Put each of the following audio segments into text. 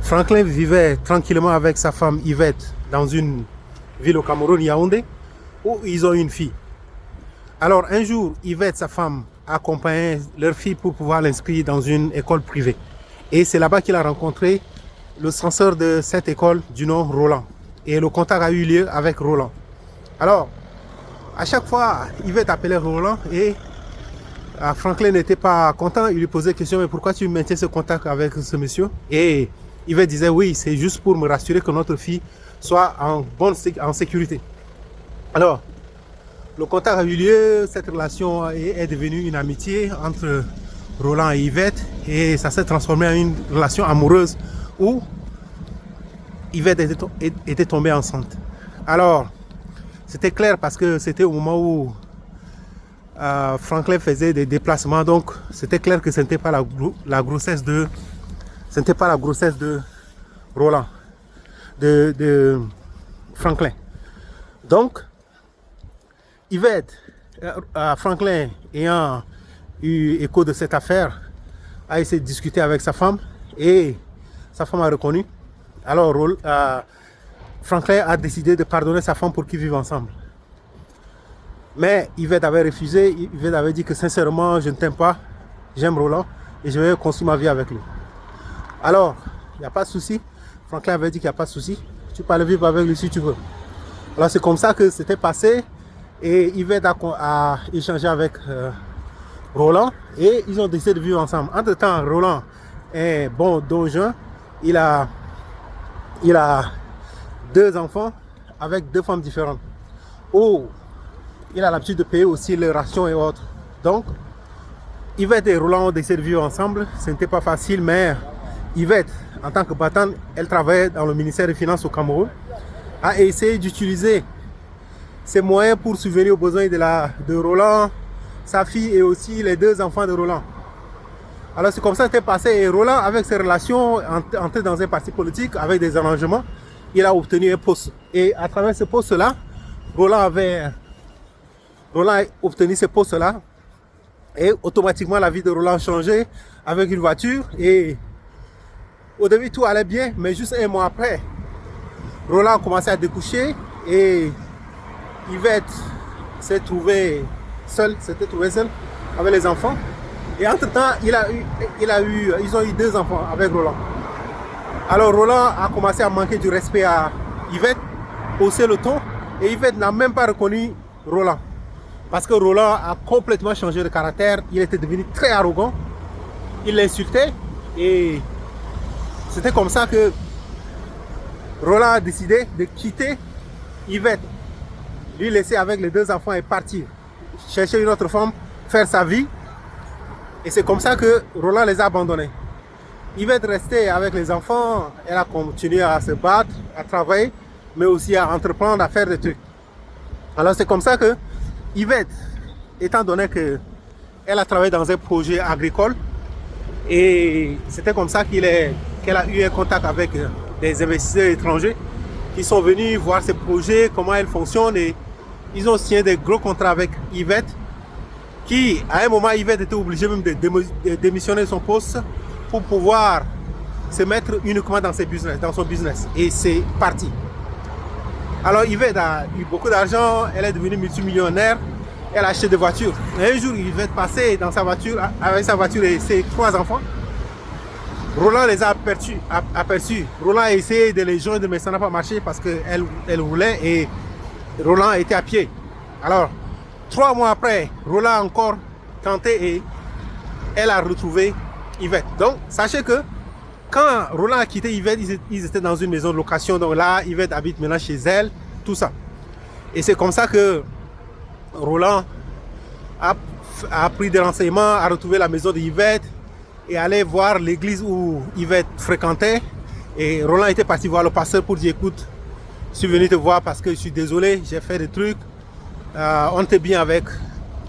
Franklin vivait tranquillement avec sa femme Yvette dans une ville au Cameroun, Yaoundé, où ils ont une fille. Alors un jour, Yvette, sa femme, accompagnait leur fille pour pouvoir l'inscrire dans une école privée. Et c'est là-bas qu'il a rencontré le censeur de cette école du nom Roland. Et le contact a eu lieu avec Roland. Alors, à chaque fois, Yvette appelait Roland et Franklin n'était pas content. Il lui posait la question, mais pourquoi tu maintiens ce contact avec ce monsieur? Et Yvette disait, oui, c'est juste pour me rassurer que notre fille soit en sécurité. Alors, le contact a eu lieu, cette relation est devenue une amitié entre Roland et Yvette et ça s'est transformé en une relation amoureuse où Yvette était tombée enceinte. Alors, c'était clair parce que c'était au moment où Franklin faisait des déplacements, donc c'était clair que ce n'était pas la grossesse de Roland, de Franklin. Donc, Yvette, Franklin ayant eu écho de cette affaire, a essayé de discuter avec sa femme et sa femme a reconnu. Alors, Franklin a décidé de pardonner sa femme pour qu'ils vivent ensemble. Mais Yvette avait refusé. Yvette avait dit que sincèrement, je ne t'aime pas, j'aime Roland et je vais construire ma vie avec lui. Alors, il n'y a pas de souci. Franklin avait dit qu'il n'y a pas de souci. Tu peux aller vivre avec lui si tu veux. Alors, c'est comme ça que c'était passé. Et Yvette a échangé avec Roland et ils ont décidé de vivre ensemble. Entre-temps, Roland est bon donjon. Il a 2 enfants avec 2 femmes différentes. Oh, il a l'habitude de payer aussi les rations et autres. Donc, Yvette et Roland ont décidé de vivre ensemble. Ce n'était pas facile, mais Yvette, en tant que battante, elle travaillait dans le ministère des Finances au Cameroun, a essayé d'utiliser ses moyens pour subvenir aux besoins de Roland, sa fille et aussi les 2 enfants de Roland. Alors c'est comme ça que c'était passé. Et Roland, avec ses relations, entré dans un parti politique avec des arrangements, il a obtenu un poste. Et à travers ce poste-là, Roland a obtenu ce poste-là. Et automatiquement, la vie de Roland a changé avec une voiture. Et au début, tout allait bien. Mais juste un mois après, Roland a commencé à découcher. Et Yvette s'était trouvée seule avec les enfants. Et entre-temps, ils ont eu 2 enfants avec Roland. Alors Roland a commencé à manquer du respect à Yvette, hausser le ton. Et Yvette n'a même pas reconnu Roland. Parce que Roland a complètement changé de caractère. Il était devenu très arrogant. Il l'insultait. Et c'était comme ça que Roland a décidé de quitter Yvette, lui laisser avec les 2 enfants et partir. Chercher une autre femme, faire sa vie. Et c'est comme ça que Roland les a abandonnés. Yvette restait avec les enfants, elle a continué à se battre, à travailler, mais aussi à entreprendre, à faire des trucs. Alors c'est comme ça que Yvette, étant donné qu'elle a travaillé dans un projet agricole, et c'était comme ça qu'elle a eu un contact avec des investisseurs étrangers qui sont venus voir ces projets, comment elles fonctionnent, et ils ont signé des gros contrats avec Yvette, qui, à un moment, Yvette était obligée même de démissionner de son poste pour pouvoir se mettre uniquement dans son business. Et c'est parti. Alors Yvette a eu beaucoup d'argent, elle est devenue multimillionnaire, elle a acheté des voitures. Et un jour, Yvette passait dans sa voiture, avec sa voiture et ses 3 enfants. Roland les a aperçus. Roland a essayé de les joindre, mais ça n'a pas marché parce qu'elle roulait et Roland était à pied. Alors, 3 mois après, Roland a encore tenté et elle a retrouvé Yvette. Donc, sachez que quand Roland a quitté Yvette, ils étaient dans une maison de location. Donc là, Yvette habite maintenant chez elle, tout ça. Et c'est comme ça que Roland a pris des renseignements, a retrouvé la maison de Yvette et allait voir l'église où Yvette fréquentait. Et Roland était parti voir le pasteur pour dire, écoute, je suis venu te voir parce que je suis désolé, j'ai fait des trucs. On était bien avec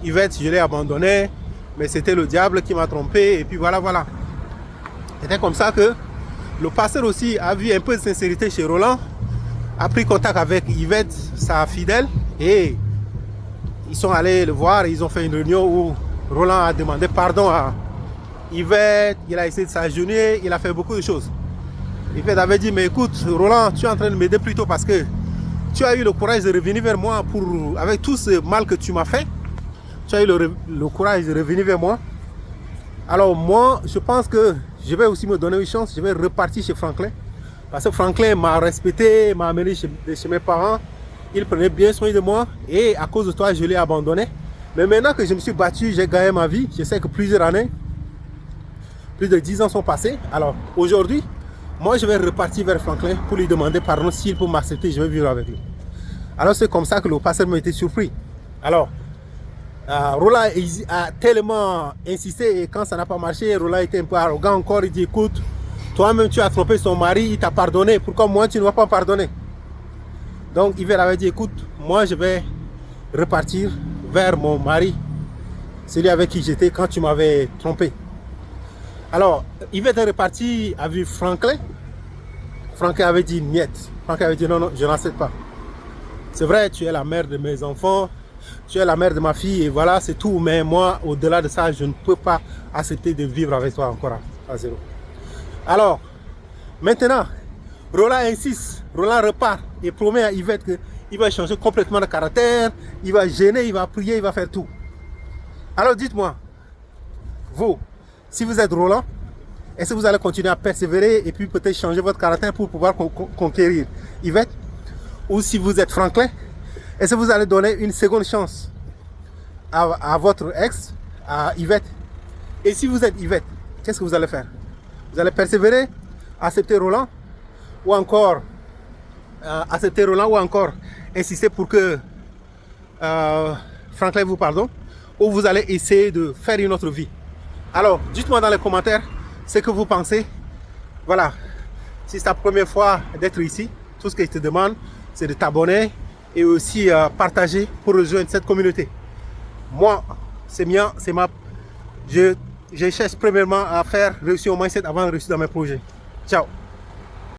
Yvette, je l'ai abandonné, mais c'était le diable qui m'a trompé. Et puis voilà. C'était comme ça que le pasteur aussi a vu un peu de sincérité chez Roland, a pris contact avec Yvette, sa fidèle, et ils sont allés le voir. Ils ont fait une réunion où Roland a demandé pardon à Yvette, il a essayé de s'agenouiller, il a fait beaucoup de choses. Yvette avait dit, mais écoute, Roland, tu es en train de m'aider plutôt parce que tu as eu le courage de revenir vers moi avec tout ce mal que tu m'as fait. Tu as eu le courage de revenir vers moi. Alors moi, je pense que je vais aussi me donner une chance. Je vais repartir chez Franklin. Parce que Franklin m'a respecté, m'a amené chez mes parents. Il prenait bien soin de moi. Et à cause de toi, je l'ai abandonné. Mais maintenant que je me suis battu, j'ai gagné ma vie. Je sais que plusieurs années, plus de 10 ans sont passés. Alors aujourd'hui, moi je vais repartir vers Franklin pour lui demander pardon. S'il peut m'accepter, je vais vivre avec lui. Alors c'est comme ça que le pasteur m'a été surpris. Alors, Roland a tellement insisté et quand ça n'a pas marché, Roland était un peu arrogant encore. Il dit, écoute, toi-même tu as trompé son mari, il t'a pardonné. Pourquoi moi tu ne vas pas pardonner? Donc Yvette avait dit, écoute, moi je vais repartir vers mon mari, celui avec qui j'étais quand tu m'avais trompé. Alors, Yvette est reparti à vivre Franklin. Franklin avait dit niet. Franklin avait dit non, non, je n'accepte pas. C'est vrai, tu es la mère de mes enfants, tu es la mère de ma fille et voilà, c'est tout. Mais moi, au-delà de ça, je ne peux pas accepter de vivre avec toi encore à zéro. Alors, maintenant, Roland insiste. Roland repart et promet à Yvette qu'il va changer complètement de caractère, il va gêner, il va prier, il va faire tout. Alors dites-moi, vous, si vous êtes Roland, est-ce que vous allez continuer à persévérer et puis peut-être changer votre caractère pour pouvoir conquérir Yvette? Ou si vous êtes Franklin, est-ce que vous allez donner une seconde chance à votre ex, à Yvette? Et si vous êtes Yvette, qu'est-ce que vous allez faire? Vous allez persévérer, accepter Roland, ou encore accepter Roland, ou encore insister pour que Franklin vous pardonne, ou vous allez essayer de faire une autre vie? Alors, dites-moi dans les commentaires ce que vous pensez. Voilà, si c'est ta première fois d'être ici, tout ce que je te demande, c'est de t'abonner et aussi partager pour rejoindre cette communauté. Moi, c'est bien, je cherche premièrement à faire réussir au mindset avant de réussir dans mes projets. Ciao.